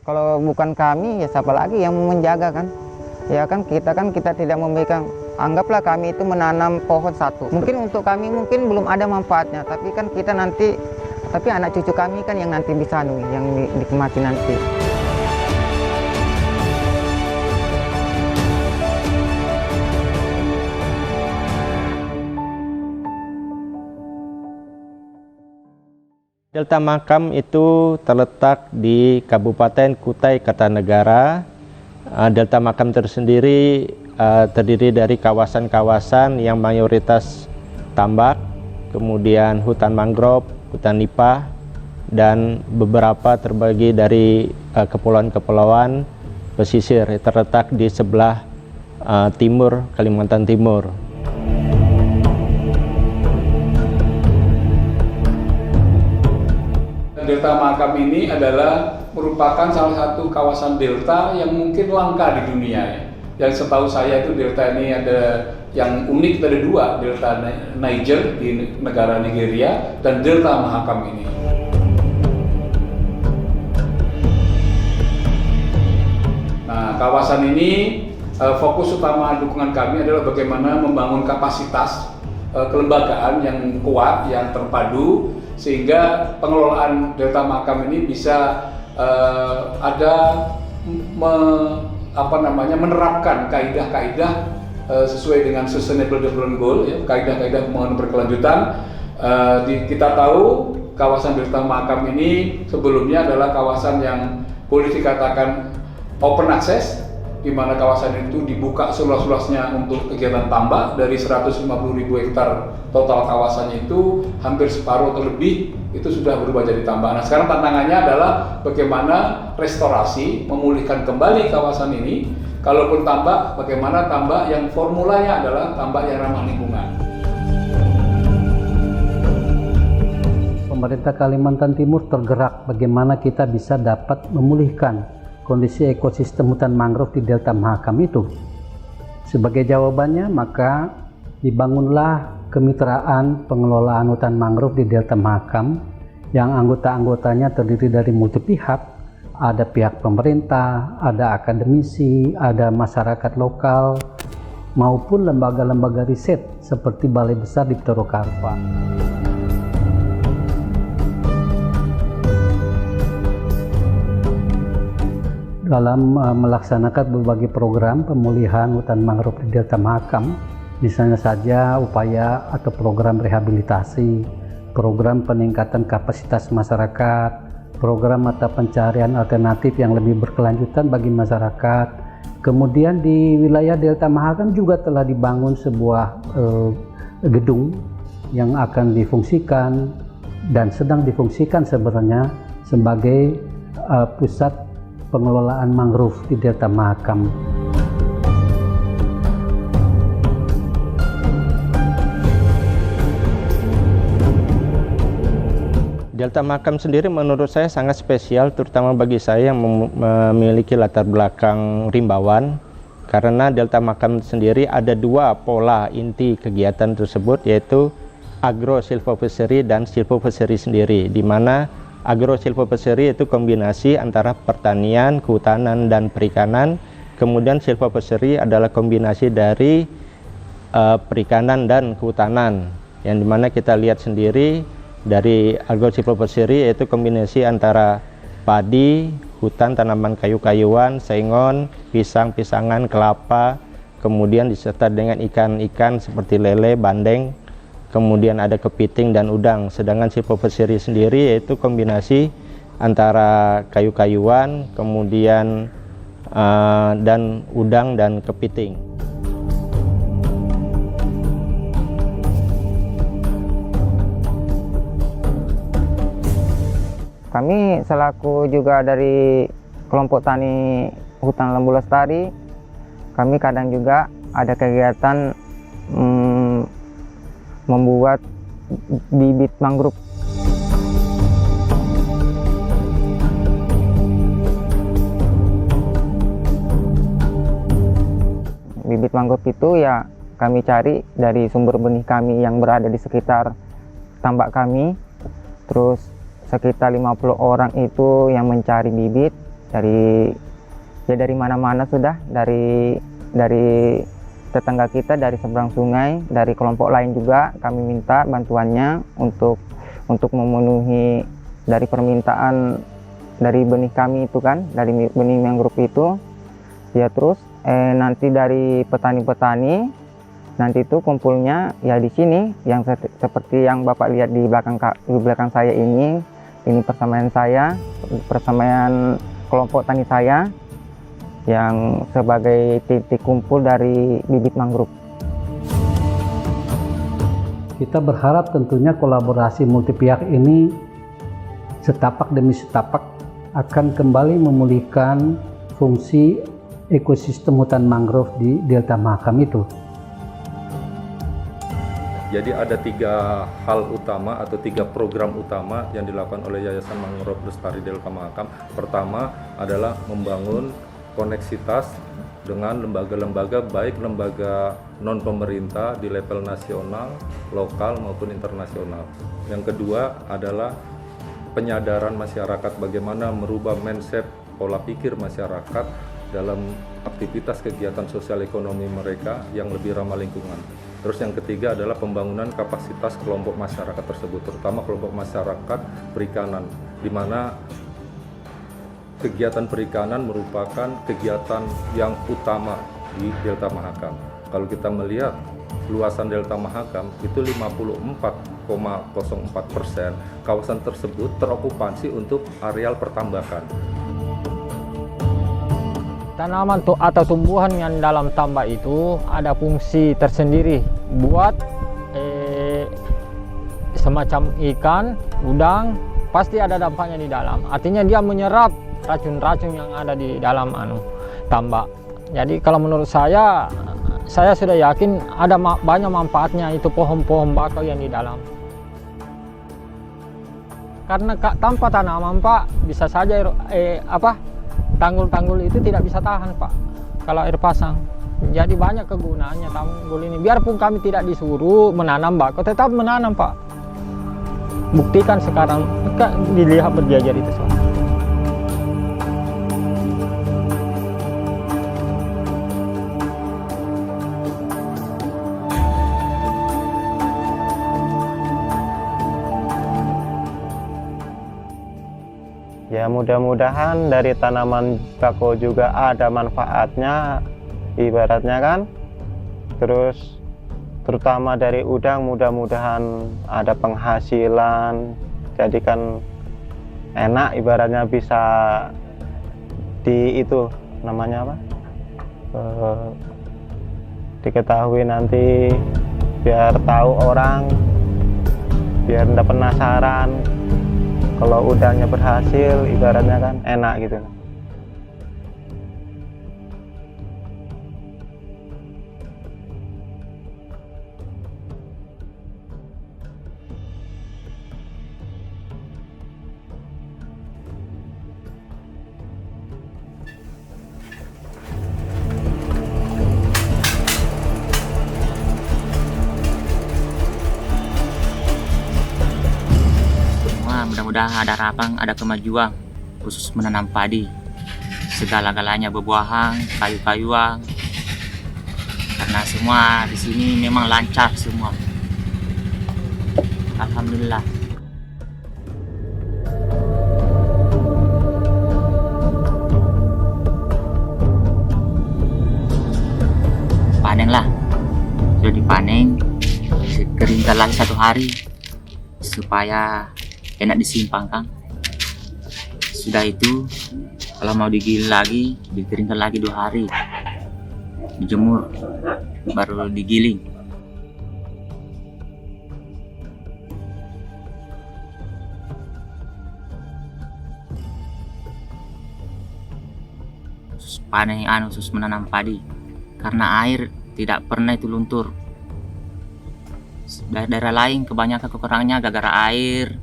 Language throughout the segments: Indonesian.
Kalau bukan kami, ya siapa lagi yang menjaga kan? Ya kita tidak memberikan, anggaplah kami itu menanam pohon satu. Mungkin untuk kami mungkin belum ada manfaatnya, tapi kan kita nanti, tapi anak cucu kami kan yang nanti bisa yang nikmati nanti. Delta Mahakam itu terletak di Kabupaten Kutai Kartanegara. Delta Mahakam tersendiri terdiri dari kawasan-kawasan yang mayoritas tambak, kemudian hutan mangrove, hutan nipah, dan beberapa terbagi dari kepulauan-kepulauan pesisir terletak di sebelah timur Kalimantan Timur. Delta Mahakam ini adalah merupakan salah satu kawasan delta yang mungkin langka di dunia. Yang setahu saya itu delta ini ada yang unik, ada dua, delta Niger di negara Nigeria dan delta Mahakam ini. Nah, kawasan ini fokus utama dukungan kami adalah bagaimana membangun kapasitas kelembagaan yang kuat, yang terpadu, sehingga pengelolaan Delta Mahakam ini bisa menerapkan kaidah-kaidah sesuai dengan Sustainable Development Goal, ya, kaidah-kaidah pembangunan berkelanjutan. Kita tahu kawasan Delta Mahakam ini sebelumnya adalah kawasan yang boleh dikatakan open access, di mana kawasan itu dibuka seluas-luasnya untuk kegiatan tambak. Dari 150.000 hektar total kawasannya itu hampir separuh atau lebih itu sudah berubah jadi tambak. Nah, sekarang tantangannya adalah bagaimana restorasi, memulihkan kembali kawasan ini. Kalaupun tambak, bagaimana tambak yang formulanya adalah tambak yang ramah lingkungan. Pemerintah Kalimantan Timur tergerak bagaimana kita bisa dapat memulihkan kondisi ekosistem hutan mangrove di Delta Mahakam itu. Sebagai jawabannya, maka dibangunlah kemitraan pengelolaan hutan mangrove di Delta Mahakam yang anggota-anggotanya terdiri dari multi pihak. Ada pihak pemerintah, ada akademisi, ada masyarakat lokal, maupun lembaga-lembaga riset seperti Balai Besar Dipterocarpa. Dalam melaksanakan berbagai program pemulihan hutan mangrove di Delta Mahakam, misalnya saja upaya atau program rehabilitasi, program peningkatan kapasitas masyarakat, program mata pencarian alternatif yang lebih berkelanjutan bagi masyarakat. Kemudian di wilayah Delta Mahakam juga telah dibangun sebuah gedung yang akan difungsikan dan sedang difungsikan sebenarnya sebagai pusat pengelolaan mangrove di Delta Mahakam. Delta Mahakam sendiri menurut saya sangat spesial, terutama bagi saya yang memiliki latar belakang rimbawan, karena Delta Mahakam sendiri ada dua pola inti kegiatan tersebut, yaitu agro silvopeseri dan silvopeseri sendiri, di mana agro silvopeseri itu kombinasi antara pertanian, kehutanan, dan perikanan. Kemudian silvopeseri adalah kombinasi dari perikanan dan kehutanan, yang dimana kita lihat sendiri dari agro silvopeseri yaitu kombinasi antara padi, hutan, tanaman kayu-kayuan, sengon, pisang-pisangan, kelapa, kemudian disertai dengan ikan-ikan seperti lele, bandeng, kemudian ada kepiting dan udang. Sedangkan silvopeseri sendiri yaitu kombinasi antara kayu-kayuan, kemudian dan udang dan kepiting. Kami selaku juga dari kelompok tani hutan lembu lestari, kami kadang juga ada kegiatan membuat bibit mangrove. Bibit mangrove itu ya kami cari dari sumber benih kami yang berada di sekitar tambak kami. Terus sekitar 50 orang itu yang mencari bibit, dari mana-mana sudah, dari tetangga kita, dari seberang sungai, dari kelompok lain juga kami minta bantuannya untuk memenuhi dari permintaan dari benih kami itu kan, dari benih mangrove itu. Ya terus nanti dari petani-petani nanti itu kumpulnya ya di sini, yang seperti yang Bapak lihat di belakang saya ini persamaian kelompok tani saya yang sebagai titik kumpul dari bibit mangrove. Kita berharap tentunya kolaborasi multi pihak ini setapak demi setapak akan kembali memulihkan fungsi ekosistem hutan mangrove di Delta Mahakam itu. Jadi ada 3 hal utama atau 3 program utama yang dilakukan oleh Yayasan Mangrove Lestari Delta Mahakam. Pertama adalah membangun koneksitas dengan lembaga-lembaga, baik lembaga non-pemerintah di level nasional, lokal maupun internasional. Yang kedua adalah penyadaran masyarakat, bagaimana merubah mindset pola pikir masyarakat dalam aktivitas kegiatan sosial ekonomi mereka yang lebih ramah lingkungan. Terus yang ketiga adalah pembangunan kapasitas kelompok masyarakat tersebut, terutama kelompok masyarakat perikanan, di mana kegiatan perikanan merupakan kegiatan yang utama di Delta Mahakam. Kalau kita melihat luasan Delta Mahakam itu 54,04%, kawasan tersebut terokupansi untuk areal pertambakan. Tanaman atau tumbuhan yang dalam tambak itu ada fungsi tersendiri buat semacam ikan, udang, pasti ada dampaknya di dalam. Artinya dia menyerap racun-racun yang ada di dalam tambak. Jadi kalau menurut saya sudah yakin ada banyak manfaatnya itu pohon-pohon bakau yang di dalam. Karena tanpa tanaman Pak, bisa saja tanggul-tanggul itu tidak bisa tahan Pak kalau air pasang. Jadi banyak kegunaannya tanggul ini. Biarpun kami tidak disuruh menanam bakau, tetap menanam Pak. Buktikan sekarang, dilihat berjajar itu semua. Ya mudah-mudahan dari tanaman bakau juga ada manfaatnya, ibaratnya kan. Terus terutama dari udang mudah-mudahan ada penghasilan, jadi kan enak ibaratnya bisa itu namanya apa, diketahui nanti biar tahu orang, biar nggak penasaran. Kalau udangnya berhasil, ibaratnya kan enak gitu. Mudah-mudahan ada harapan, ada kemajuan khusus menanam padi, segala-galanya buah-buahan, kayu-kayuan, karena semua di sini memang lancar semua. Alhamdulillah. Panenlah, sudah dipanen, keringkan lagi 1 hari supaya enak disimpan kan. Sudah itu kalau mau digiling lagi, dikeringkan lagi 2 hari, dijemur, baru digiling. Khusus panen khusus menanam padi, karena air tidak pernah itu luntur. Daerah lain kebanyakan kekurangannya gara-gara air,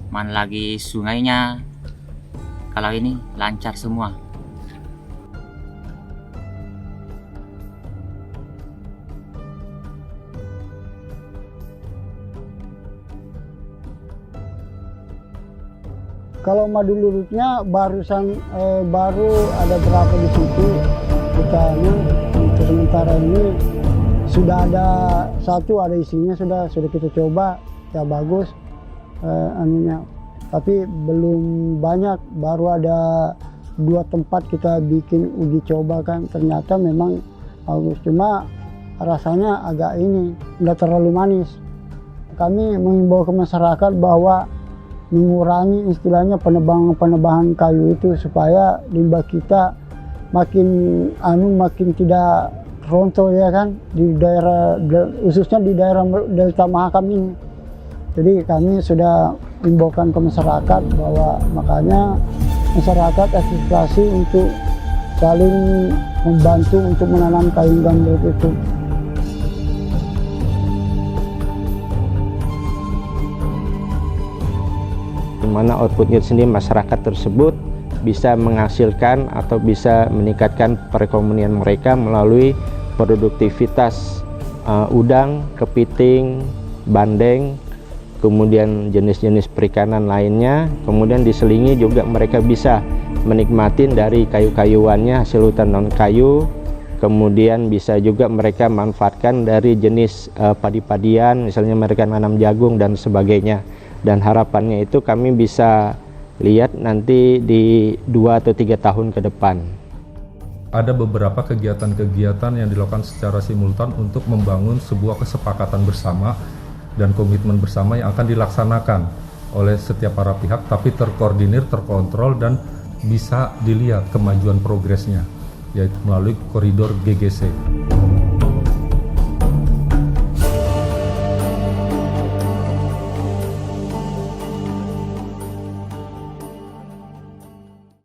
mana lagi sungainya. Kalau ini lancar semua. Kalau madu lurutnya baru ada berapa di situ. Kita untuk sementara ini sudah ada satu, ada isinya sudah kita coba, ya bagus anunya. Tapi belum banyak, baru ada 2 tempat kita bikin uji coba kan, ternyata memang bagus. Cuma rasanya agak nggak terlalu manis. Kami mengimbau ke masyarakat bahwa mengurangi istilahnya penebangan kayu itu supaya limbah kita makin tidak rontok ya kan, di daerah khususnya di daerah Delta Mahakam ini. Jadi kami sudah imbaukan ke masyarakat bahwa makanya masyarakat antisipasi untuk saling membantu untuk menanam kayu gambut itu. Di mana outputnya sendiri masyarakat tersebut bisa menghasilkan atau bisa meningkatkan perekonomian mereka melalui produktivitas udang, kepiting, bandeng, kemudian jenis-jenis perikanan lainnya. Kemudian diselingi juga mereka bisa menikmati dari kayu-kayuannya, hasil hutan non kayu. Kemudian bisa juga mereka manfaatkan dari jenis padi-padian, misalnya mereka nanam jagung dan sebagainya. Dan harapannya itu kami bisa lihat nanti di 2 atau 3 tahun ke depan. Ada beberapa kegiatan-kegiatan yang dilakukan secara simultan untuk membangun sebuah kesepakatan bersama dan komitmen bersama yang akan dilaksanakan oleh setiap para pihak, tapi terkoordinir, terkontrol, dan bisa dilihat kemajuan progresnya, yaitu melalui koridor GGC.